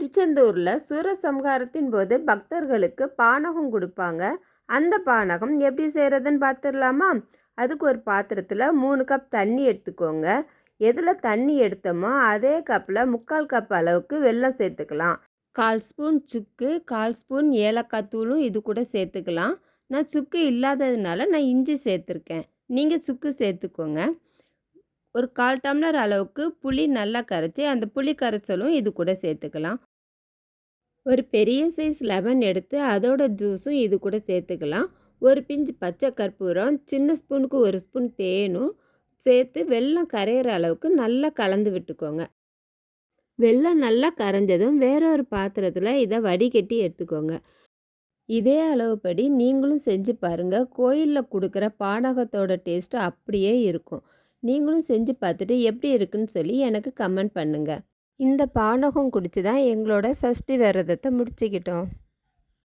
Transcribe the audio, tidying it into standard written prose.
திருச்செந்தூரில் சூரசம்ஹாரத்தின் போது பக்தர்களுக்கு பானகம் கொடுப்பாங்க. அந்த பானகம் எப்படி செய்கிறதுன்னு பார்த்துடலாமா? அதுக்கு ஒரு பாத்திரத்தில் 3 கப் தண்ணி எடுத்துக்கோங்க. எதில் தண்ணி எடுத்தோமோ அதே கப்பில் 3/4 கப் அளவுக்கு வெல்லம் சேர்த்துக்கலாம். 1/4 ஸ்பூன் சுக்கு, 1/4 ஸ்பூன் ஏலக்காய் தூளும் இது கூட சேர்த்துக்கலாம். நான் சுக்கு இல்லாததுனால நான் இஞ்சி சேர்த்துருக்கேன். நீங்கள் சுக்கு சேர்த்துக்கோங்க. ஒரு 1/4 டம்ளர் அளவுக்கு புளி நல்லா கரைச்சி அந்த புளி கரைசலும் இது கூட சேர்த்துக்கலாம். ஒரு பெரிய சைஸ் லெமன் எடுத்து அதோட ஜூஸும் இது கூட சேர்த்துக்கலாம். ஒரு பிஞ்சு பச்சை கற்பூரம், சின்ன ஸ்பூனுக்கு 1 ஸ்பூன் தேனும் சேர்த்து வெல்லம் கரையிற அளவுக்கு நல்லா கலந்து விட்டுக்கோங்க. வெல்லம் நல்லா கரைஞ்சதும் வேற ஒரு பாத்திரத்தில் இதை வடிகட்டி எடுத்துக்கோங்க. இதே அளவுப்படி நீங்களும் செஞ்சு பாருங்கள். கோயிலில் கொடுக்குற பானகத்தோட டேஸ்ட்டு அப்படியே இருக்கும். நீங்களும் செஞ்சு பார்த்துட்டு எப்படி இருக்குன்னு சொல்லி எனக்கு கமெண்ட் பண்ணுங்கள். இந்த பானகம் குடிச்சு தான் எங்களோட சஷ்டி விரதத்தை முடிச்சுக்கிட்டோம்.